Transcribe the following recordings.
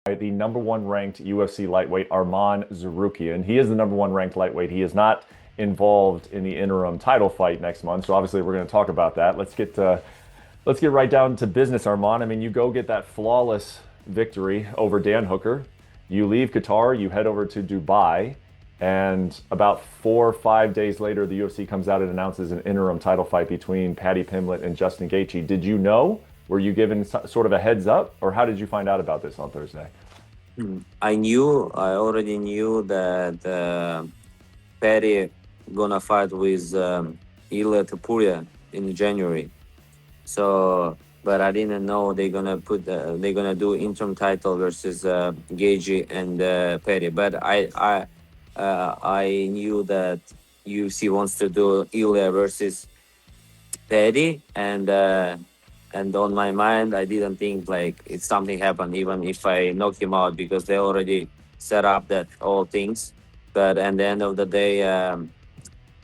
the number one ranked UFC lightweight, Arman Tsarukyan. He is the number one ranked lightweight. He is not involved in the interim title fight next month. So obviously we're going to talk about that. Let's get right down to business, Arman. I mean, you go get that flawless victory over Dan Hooker. You leave Qatar, you head over to Dubai, and about 4 or 5 days later, the UFC comes out and announces an interim title fight between Paddy Pimblett and Justin Gaethje. Did you know? Were you given sort of a heads up, or how did you find out about this on Thursday? I already knew that Paddy gonna fight with Ilia Topuria in January. So, but I didn't know they're gonna do interim title versus Gaethje and Paddy. But I knew that UFC wants to do Ilia versus Paddy, and on my mind, I didn't think like it's something happened, even if I knock him out, because they already set up that all things. But at the end of the day,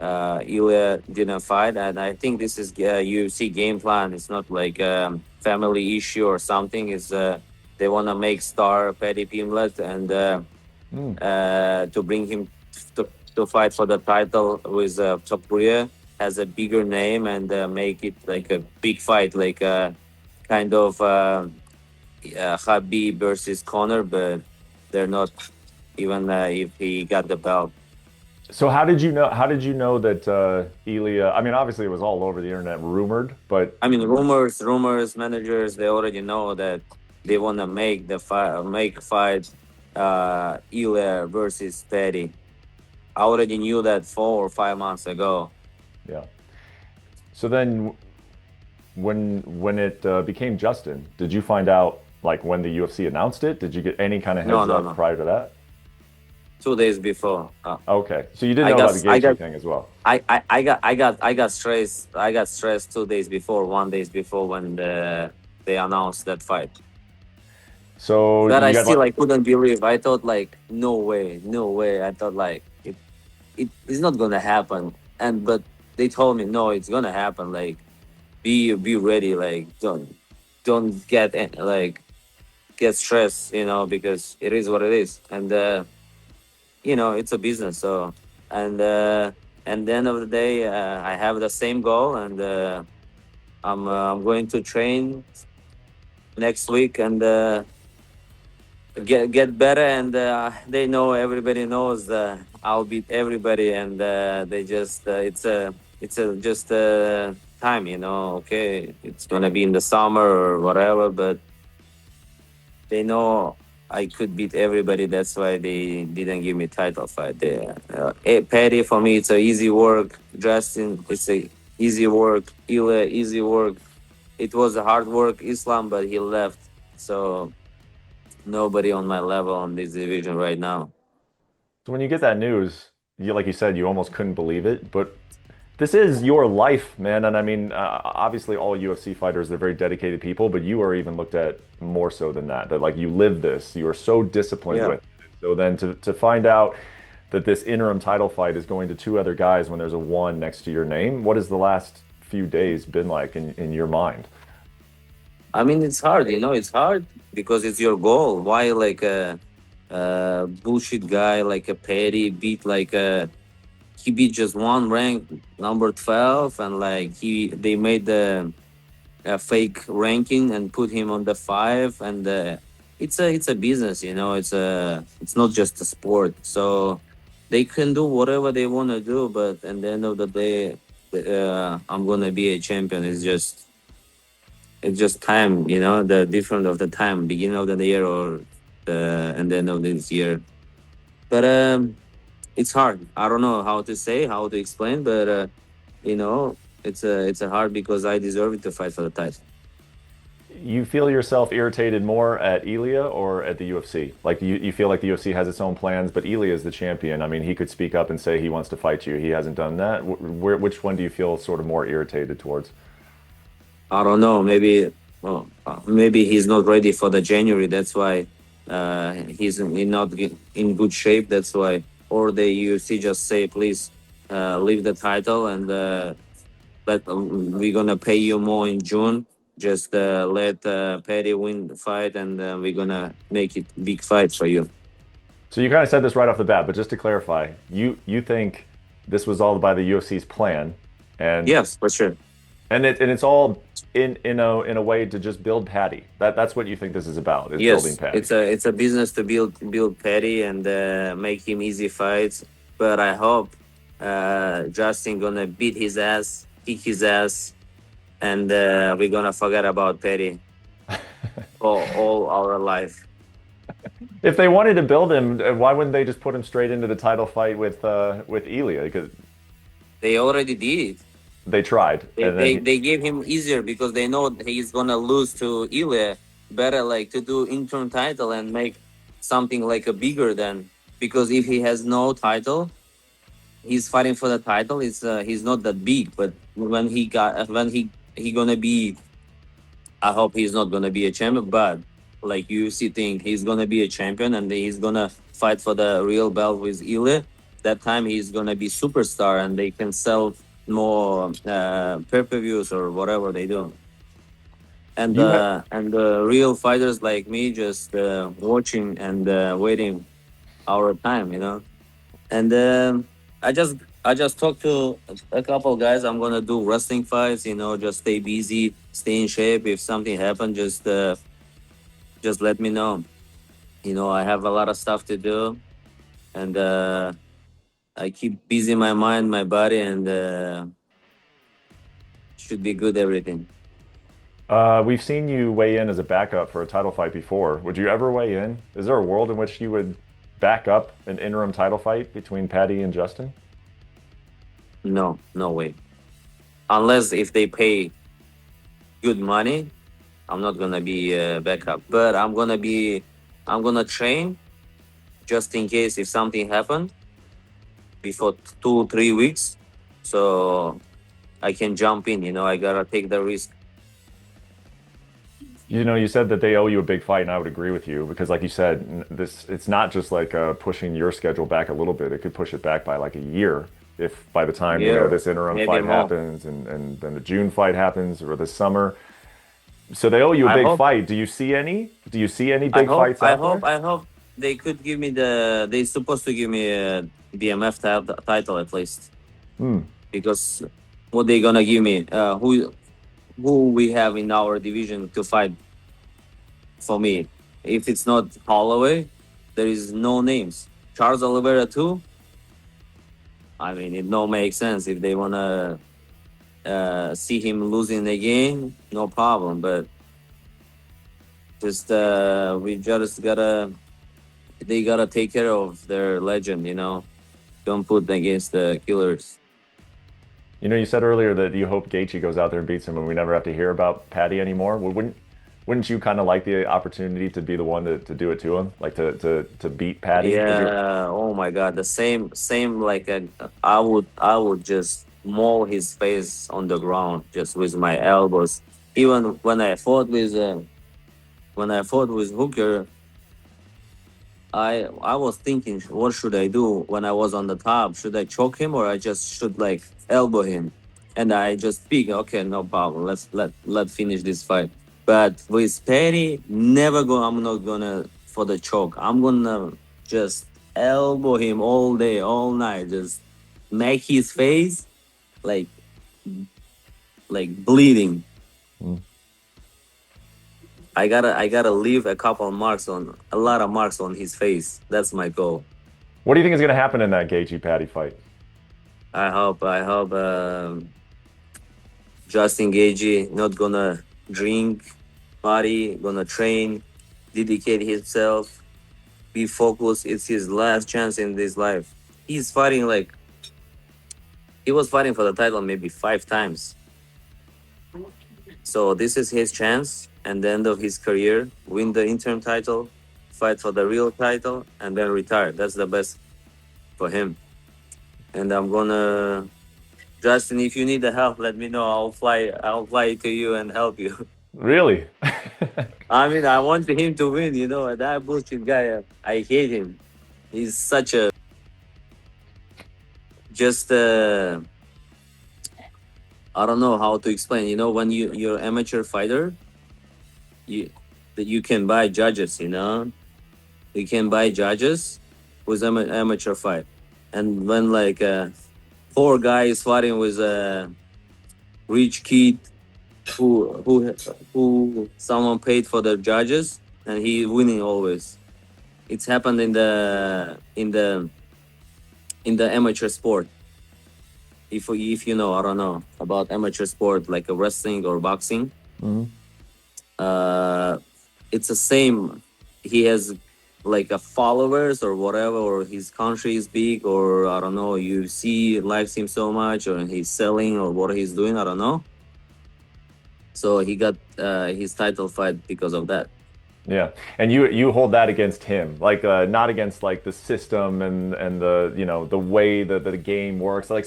Ilya didn't fight, and I think this is UFC game plan. It's not like family issue or something. It's they want to make star Paddy Pimblett and to bring him to fight for the title with Topuria has a bigger name and make it like a big fight, like a kind of Khabib versus Conor, but they're not even if he got the belt. So how did you know? How did you know that Ilya? I mean, obviously it was all over the internet, rumored, but I mean, rumors, managers, they already know that they want to make the fight, Ilya versus Paddy. I already knew that 4 or 5 months ago. yeah. So then, when it became Justin, did you find out like when the UFC announced it? Did you get any kind of No, heads no, up no. prior to that? 2 days before, Okay, so you didn't I know about got, the I Gaethje got, thing as well. I got stressed. I got stressed 2 days before, 1 days before when they announced that fight. So But I you got still like, I couldn't believe. I thought like no way, no way. I thought like it's not gonna happen. And but they told me no, it's gonna happen. Like be ready. Like don't like get stressed. Because it is what it is. And it's a business. So and the end of the day, I have the same goal, and I'm going to train next week and. Get better, and they know, everybody knows I'll beat everybody, and they just it's a just time, okay, it's gonna be in the summer or whatever, but they know I could beat everybody. That's why they didn't give me title fight there. Paddy, for me, it's a easy work. Justin, it's a easy work. Ilya, easy work. It was a hard work, Islam, but he left, so nobody on my level on this division right now. so when you get that news, like you said, you almost couldn't believe it. But this is your life, man. And I mean, obviously, all UFC fighters, they're very dedicated people, but you are even looked at more so than that. That like you live this, you are so disciplined Yeah. with it. So then to find out that this interim title fight is going to two other guys when there's a one next to your name, what has the last few days been like in your mind? I mean, it's hard, it's hard because it's your goal. Why, like a bullshit guy like a Petty he beat just one rank, number 12, and like they made the fake ranking and put him on the five, and it's a business, it's not just a sport. So they can do whatever they want to do, but at the end of the day, I'm gonna be a champion. It's just time, the difference of the time, beginning of the year or the and the end of this year. But it's hard. I don't know how to say, how to explain, but it's a hard because I deserve it to fight for the title. You feel yourself irritated more at Ilia or at the UFC? Like you feel like the UFC has its own plans, but Ilia is the champion. I mean, he could speak up and say he wants to fight you. He hasn't done that. Which one do you feel sort of more irritated towards? I don't know. Maybe he's not ready for the January. That's why he's not in good shape. That's why, or the UFC just say, please leave the title and we're gonna pay you more in June. Just let Paddy win the fight, and we're gonna make it big fight for you. So you kind of said this right off the bat, but just to clarify, you think this was all by the UFC's plan, and Yes, for sure. it's all in a way to just build Paddy. That's what you think this is about, is building Yes, Paddy. it's a business to build Paddy and make him easy fights. But I hope Justin gonna beat his ass, kick his ass, and we're gonna forget about Paddy all our life. If they wanted to build him, why wouldn't they just put him straight into the title fight with Ilia? Because They already did. they tried, They, and they then they gave him easier because they know he's gonna lose to Ilia. Better like to do interim title and make something like a bigger than, because if he has no title, he's fighting for the title. It's he's not that big, but when he gonna be, I hope he's not gonna be a champion, but like UFC think he's gonna be a champion and he's gonna fight for the real belt with Ile. That time he's gonna be superstar and they can sell more pay-per-views or whatever they do. you have. And the real fighters like me just watching and waiting our time, you know. And I just I just talked to a couple guys. I'm gonna do wrestling fights, you know. Just stay busy, stay in shape. If something happens, just let me know. You know, I have a lot of stuff to do, and I keep busy my mind, my body, and should be good everything. We've seen you weigh in as a backup for a title fight before. Would you ever weigh in? Is there a world in which you would back up an interim title fight between Paddy and Justin? No, no way. Unless if they pay good money, I'm not gonna be backup. But I'm gonna train just in case if something happened before 2 3 weeks, so I can jump in. You know, I gotta take the risk. You know, you said that they owe you a big fight, and I would agree with you because, like you said, this it's not just like pushing your schedule back a little bit. It could push it back by like a year if by the time Yeah, this interim maybe fight more. happens and then the June fight happens or the summer. So they owe you a I big hope, fight. Do you see any big fights out there? I hope they could give me the. They supposed to give me a BMF title at least, Hmm. because what they gonna give me? Who we have in our division to fight for me? If it's not Holloway, there is no names. Charles Oliveira too. I mean, it no makes sense if they wanna see him losing again. No problem, but just we just gotta they gotta take care of their legend. You know, don't put against the killers. You know, you said earlier that you hope Gaethje goes out there and beats him, and we never have to hear about Paddy anymore. Well, wouldn't you kind of like the opportunity to be the one to do it to him, like to beat Paddy? Because you're Yeah. Oh my God. The same like I would just maul his face on the ground just with my elbows. Even when I fought with Hooker, I was thinking, what should I do when I was on the top? Should I choke him or I just should like elbow him? And I just speak, okay, no problem. Let finish this fight. But with Perry, never go. I'm not gonna for the choke. I'm gonna just elbow him all day, all night. Just make his face like bleeding. Mm. I gotta leave a lot of marks on his face. That's my goal. What do you think is going to happen in that Gaethje Paddy fight? I hope Justin Gaethje not gonna drink, party, gonna train, dedicate himself, be focused. It's his last chance in this life. He's fighting like he was fighting for the title maybe 5 times. So this is his chance and the end of his career. Win the interim title, fight for the real title, and then retire. That's the best for him. And I'm gonna Justin, if you need the help, let me know. I'll fly to you and help you. Really? I mean, I want him to win. You know, that bullshit guy. I hate him. He's such a just. I don't know how to explain. You know, when you're amateur fighter, you that you can buy judges. You know, you can buy judges with amateur fight, and when like poor guy is fighting with a rich kid who someone paid for the judges, and he winning always. It's happened in the amateur sport. If you know, I don't know about amateur sport like a wrestling or boxing. Uh, it's the same. He has like a followers or whatever, or his country is big, or I don't know. You see, likes him so much, or he's selling, or what he's doing. I don't know. So he got his title fight because of that. Yeah, and you hold that against him, like not against like the system and the the way that the game works. Like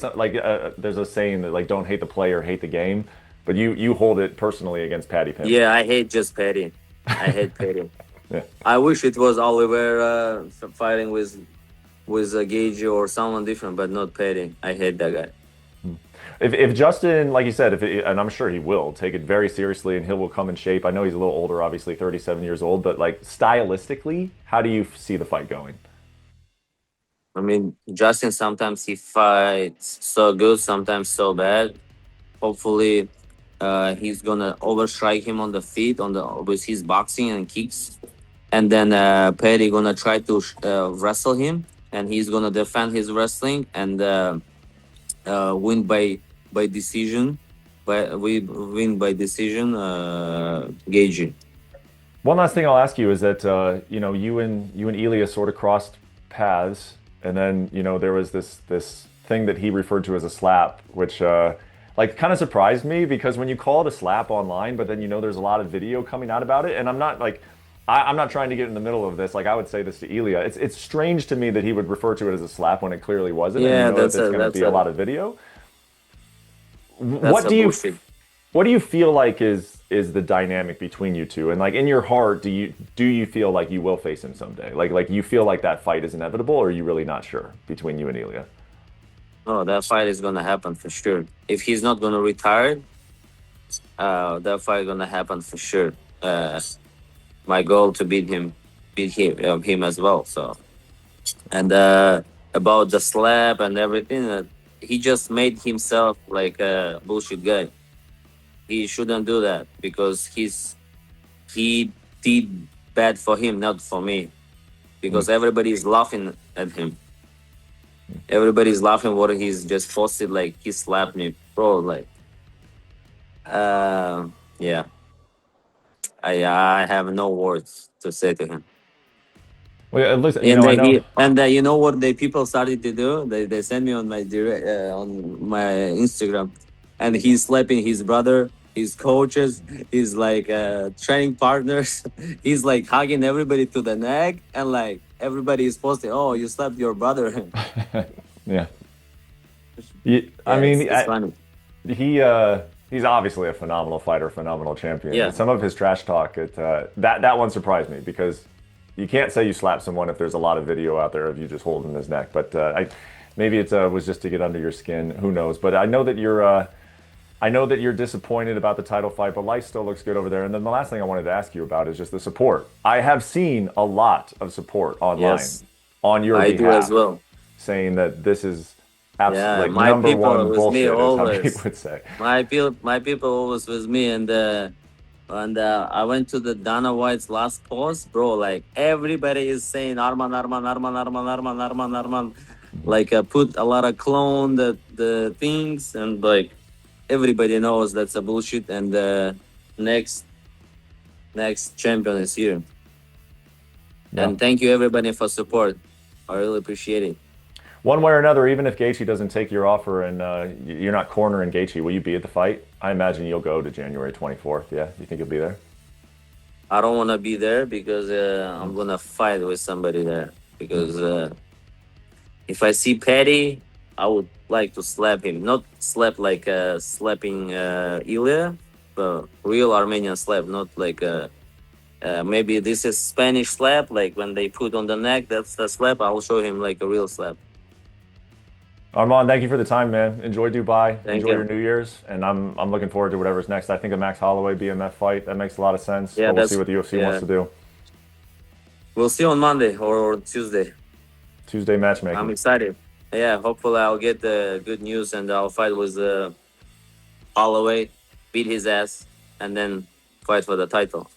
there's a saying that like don't hate the player, hate the game, but you hold it personally against Paddy Pimblett. Yeah, I hate just Paddy. I hate Paddy. Yeah. I wish it was Oliver fighting with Gaethje or someone different, but not Paddy. I hate that guy. If Justin, like you said, and I'm sure he will take it very seriously, and he will come in shape. I know he's a little older, obviously 37 years old, but like stylistically, how do you see the fight going? I mean, Justin sometimes he fights so good, sometimes so bad. Hopefully, he's gonna overstrike him on the feet on the with his boxing and kicks, and then Paddy gonna try to wrestle him, and he's gonna defend his wrestling and win by decision. We win by decision. Gaethje. One last thing I'll ask you is that you and Ilia sort of crossed paths, and then there was this thing that he referred to as a slap, which like kind of surprised me because when you call it a slap online, but then there's a lot of video coming out about it, and I'm not like I'm not trying to get in the middle of this. Like I would say this to Ilia. It's strange to me that he would refer to it as a slap when it clearly wasn't. Yeah, and that's there's going to be a lot of video. What do you bullshit. what do you feel like is the dynamic between you two? And like in your heart, do you feel like you will face him someday? Like you feel like that fight is inevitable, or are you really not sure between you and Ilia? Oh, that fight is gonna happen for sure. If he's not gonna retire, that fight gonna happen for sure. My goal to beat him as well. So, and about the slap and everything, he just made himself like a bullshit guy. He shouldn't do that because he did bad for him, not for me. Because everybody is laughing at him. Everybody's laughing what he's just posted, like he slapped me, bro. Like, yeah, I have no words to say to him. Well, at least And I know. you know what the people started to do? They sent me on my direct on my Instagram, and he's slapping his brother, his coaches, his like training partners. He's like hugging everybody to the neck, and like everybody is posting, "Oh, you slapped your brother." Yeah. I Yeah, mean, it's funny. he's obviously a phenomenal fighter, phenomenal champion. Yeah. But some of his trash talk, that one surprised me because you can't say you slap someone if there's a lot of video out there of you just holding his neck. But maybe it was just to get under your skin. Who knows? But I know that you're disappointed about the title fight, but life still looks good over there. And then the last thing I wanted to ask you about is just the support. I have seen a lot of support online Yes, on your I do as behalf, well. saying that this is absolutely Yeah, like my number people one with me bullshit, is how always. people would say. My people always with me, and I went to the Dana White's last post, bro. Like everybody is saying Arman, Arman, Arman, Arman, Arman, Arman, Arman. Like put a lot of clone the things, and like everybody knows that's a bullshit. And next next champion is here. Yeah. And thank you everybody for support. I really appreciate it. One way or another, even if Gaethje doesn't take your offer and you're not cornering Gaethje, will you be at the fight? I imagine you'll go to January 24th. Yeah, you think you'll be there? I don't want to be there because I'm gonna fight with somebody there. Because if I see Paddy, I would like to slap him. Not slap like slapping Ilia, but real Armenian slap. Not like maybe this is Spanish slap. Like when they put on the neck, that's the slap. I'll show him like a real slap. Arman, thank you for the time, man. Enjoy Dubai. Thank Enjoy your you. New Year's, and I'm looking forward to whatever's next. I think a Max Holloway BMF fight that makes a lot of sense, Yeah, but we'll see that's what the UFC wants yeah. to do. We'll see on Monday or Tuesday. Tuesday I'm matchmaking. excited. Yeah, hopefully I'll get the good news and I'll fight with Holloway, beat his ass, and then fight for the title.